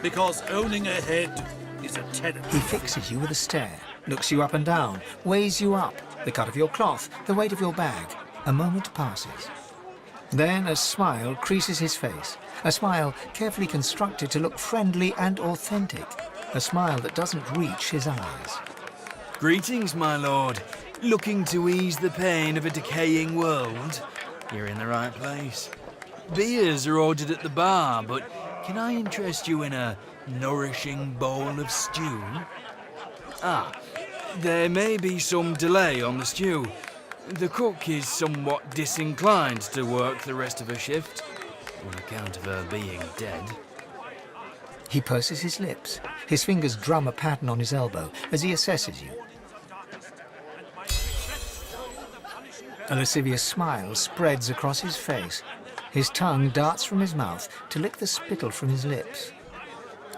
because owning a head is a terrible He fixes you with a stare, looks you up and down, weighs you up, the cut of your cloth, the weight of your bag. A moment passes. Then a smile creases his face, a smile carefully constructed to look friendly and authentic, a smile that doesn't reach his eyes. Greetings, my lord. Looking to ease the pain of a decaying world? You're in the right place. Beers are ordered at the bar, but can I interest you in a nourishing bowl of stew? Ah, there may be some delay on the stew. The cook is somewhat disinclined to work the rest of her shift, on account of her being dead. He purses his lips. His fingers drum a pattern on his elbow as he assesses you. A lascivious smile spreads across his face. His tongue darts from his mouth to lick the spittle from his lips.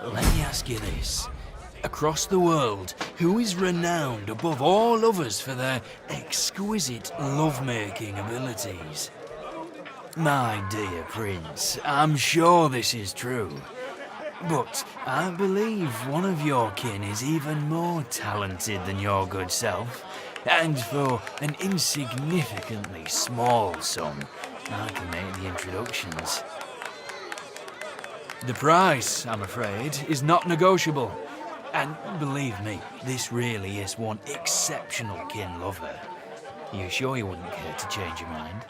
Let me ask you this. Across the world, who is renowned above all others for their exquisite love-making abilities? My dear Prince, I'm sure this is true. But I believe one of your kin is even more talented than your good self. And for an insignificantly small sum, I can make the introductions. The price, I'm afraid, is not negotiable. And believe me, this really is one exceptional kin lover. You sure you wouldn't care to change your mind?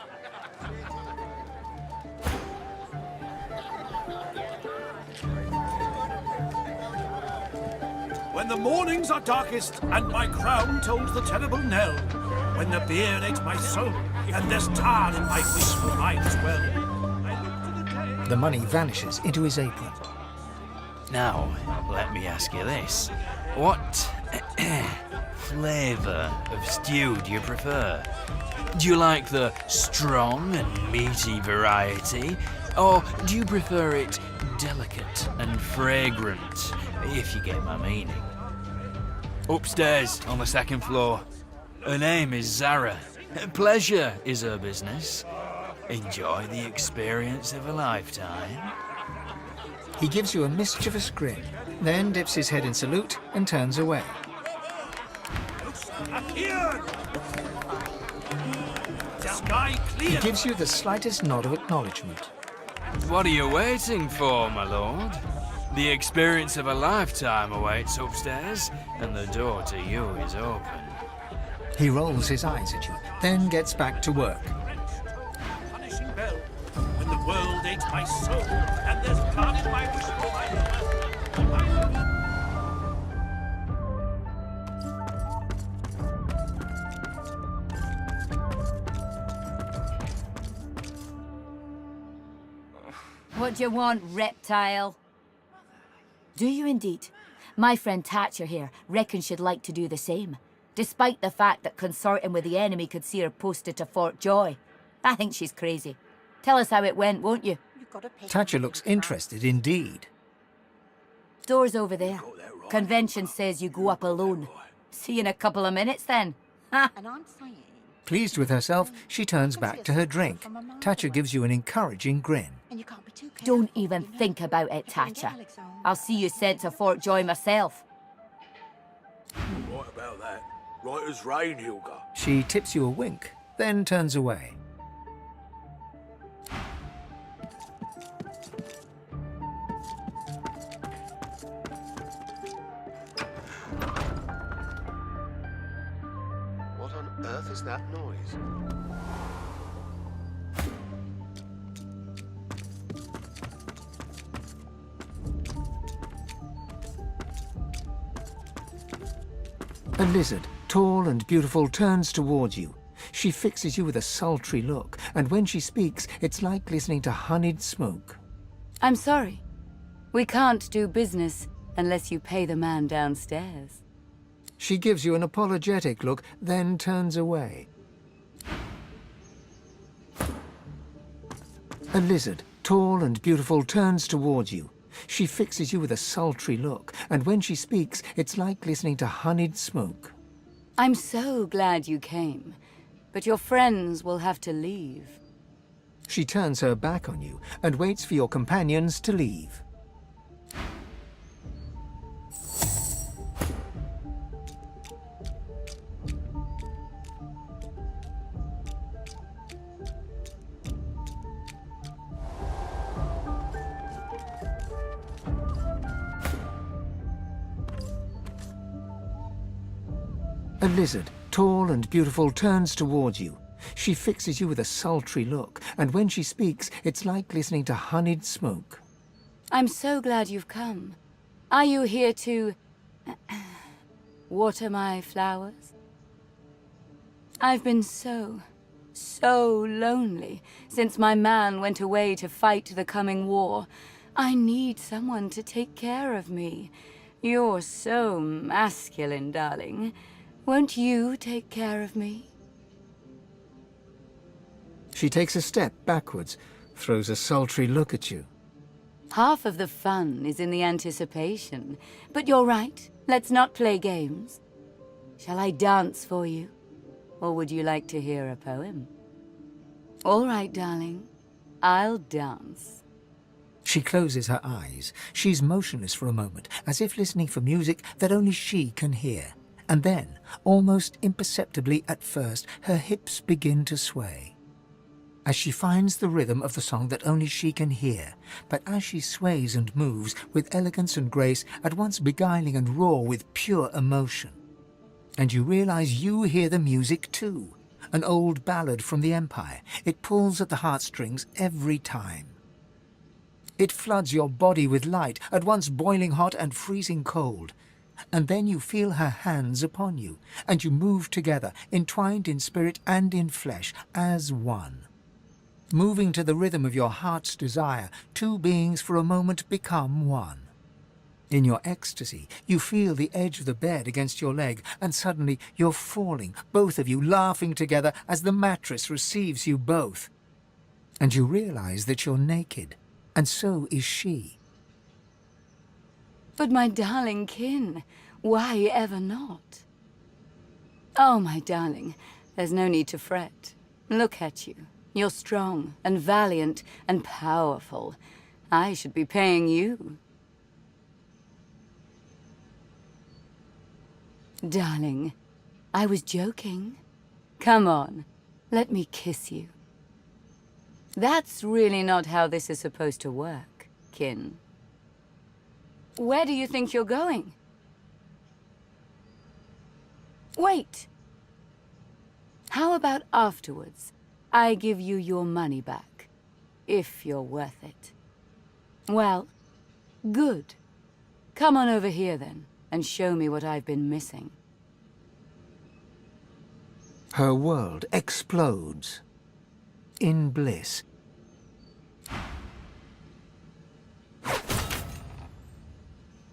When the mornings are darkest and my crown tolls the terrible knell, when the beer aches my soul and there's tar in my wistful eyes well. The money vanishes into his apron. Now, let me ask you this. What flavour of stew do you prefer? Do you like the strong and meaty variety? Or do you prefer it delicate and fragrant, if you get my meaning? Upstairs, on the second floor. Her name is Zara. Pleasure is her business. Enjoy the experience of a lifetime. He gives you a mischievous grin, then dips his head in salute and turns away. Here! Sky clear! He gives you the slightest nod of acknowledgement. What are you waiting for, my lord? The experience of a lifetime awaits upstairs, and the door to you is open. He rolls his eyes at you, then gets back to work. Punishing bell. When the world aches my soul and there's blood in my wistful What do you want, reptile? Do you indeed? My friend Thatcher here reckons she'd like to do the same, despite the fact that consorting with the enemy could see her posted to Fort Joy. I think she's crazy. Tell us how it went, won't you? Thatcher looks interested indeed. Door's over there. Convention says you go up alone. See you in a couple of minutes then. Ha! Pleased with herself, she turns back to her drink. Thatcher gives you an encouraging grin. Don't even think about it, Thatcher. I'll see you sent to Fort Joy myself. Right about that. Right as rain, Hilga. She tips you a wink, then turns away. What on earth is that noise? A lizard, tall and beautiful, turns towards you. She fixes you with a sultry look, and when she speaks, it's like listening to honeyed smoke. I'm sorry. We can't do business unless you pay the man downstairs. She gives you an apologetic look, then turns away. A lizard, tall and beautiful, turns towards you. She fixes you with a sultry look, and when she speaks, it's like listening to honeyed smoke. I'm so glad you came, but your friends will have to leave. She turns her back on you and waits for your companions to leave. A lizard, tall and beautiful, turns towards you. She fixes you with a sultry look, and when she speaks, it's like listening to honeyed smoke. I'm so glad you've come. Are you here to... water my flowers? I've been so lonely since my man went away to fight the coming war. I need someone to take care of me. You're so masculine, darling. Won't you take care of me? She takes a step backwards, throws a sultry look at you. Half of the fun is in the anticipation. But you're right. Let's not play games. Shall I dance for you? Or would you like to hear a poem? All right, darling. I'll dance. She closes her eyes. She's motionless for a moment, as if listening for music that only she can hear. And then, almost imperceptibly at first, her hips begin to sway. As she finds the rhythm of the song that only she can hear, but as she sways and moves with elegance and grace, at once beguiling and raw with pure emotion. And you realize you hear the music too. An old ballad from the Empire. It pulls at the heartstrings every time. It floods your body with light, at once boiling hot and freezing cold. And then you feel her hands upon you, and you move together, entwined in spirit and in flesh, as one. Moving to the rhythm of your heart's desire, two beings for a moment become one. In your ecstasy, you feel the edge of the bed against your leg, and suddenly you're falling, both of you laughing together as the mattress receives you both. And you realize that you're naked, and so is she. But my darling kin, why ever not? Oh, my darling, there's no need to fret. Look at you. You're strong and valiant and powerful. I should be paying you. Darling, I was joking. Come on, let me kiss you. That's really not how this is supposed to work, kin. Where do you think you're going? Wait. How about afterwards? I give you your money back, if you're worth it. Well, good. Come on over here then, and show me what I've been missing. Her world explodes in bliss.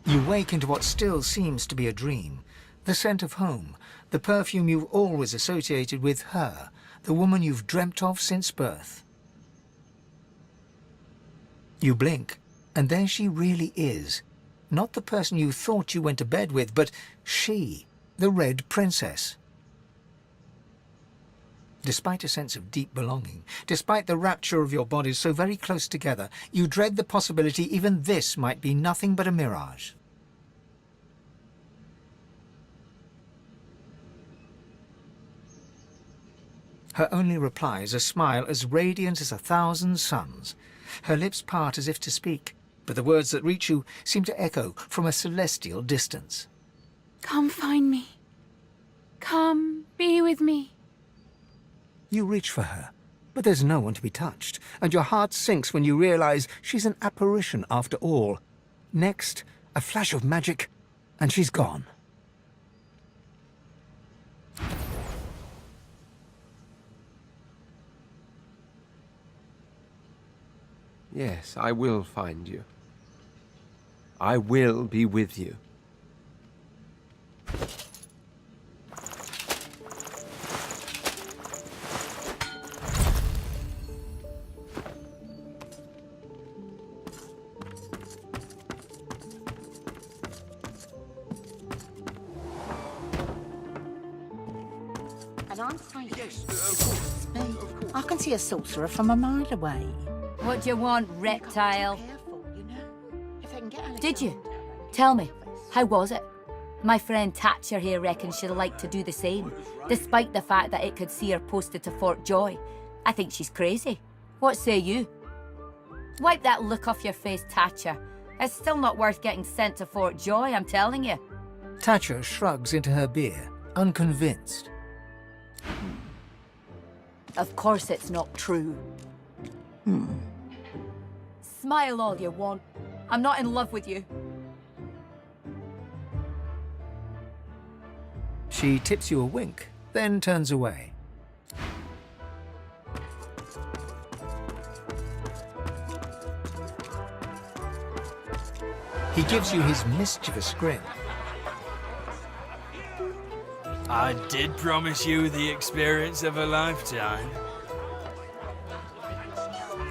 You wake into what still seems to be a dream. The scent of home, the perfume you've always associated with her, the woman you've dreamt of since birth. You blink, and there she really is. Not the person you thought you went to bed with, but she, the Red Princess. Despite a sense of deep belonging, despite the rapture of your bodies so very close together, you dread the possibility even this might be nothing but a mirage. Her only reply is a smile as radiant as 1,000 suns. Her lips part as if to speak, but the words that reach you seem to echo from a celestial distance. Come find me. Come be with me. You reach for her, but there's no one to be touched, and your heart sinks when you realize she's an apparition after all. Next, a flash of magic, and she's gone. Yes, I will find you. I will be with you. And I'm kind of I can see a sorcerer from a mile away. What do you want, reptile? Careful, you know. If they can get Alex Did you? on Tell me, how was it? My friend Thatcher here reckons she'd like to do the same, despite the fact that it could see her posted to Fort Joy. I think she's crazy. What say you? Wipe that look off your face, Thatcher. It's still not worth getting sent to Fort Joy, I'm telling you. Thatcher shrugs into her beer, unconvinced. Of course it's not true. Smile all you want. I'm not in love with you. She tips you a wink, then turns away. He gives you his mischievous grin. I did promise you the experience of a lifetime.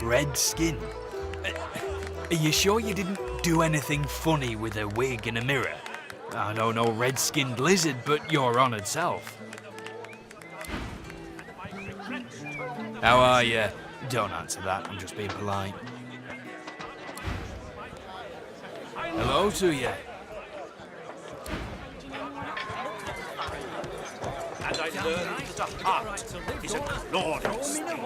Red skin. Are you sure you didn't do anything funny with a wig and a mirror? I know no red-skinned lizard, but your honoured self. How are you? Don't answer that, I'm just being polite. Hello to you. And I learned that a heart is a glorious thing.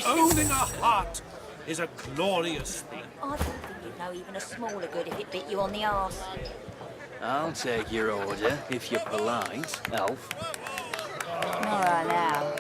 Owning a heart is a glorious thing. I don't think you'd know even a smaller good if it bit you on the arse. I'll take your order if you're polite, elf. Nora now.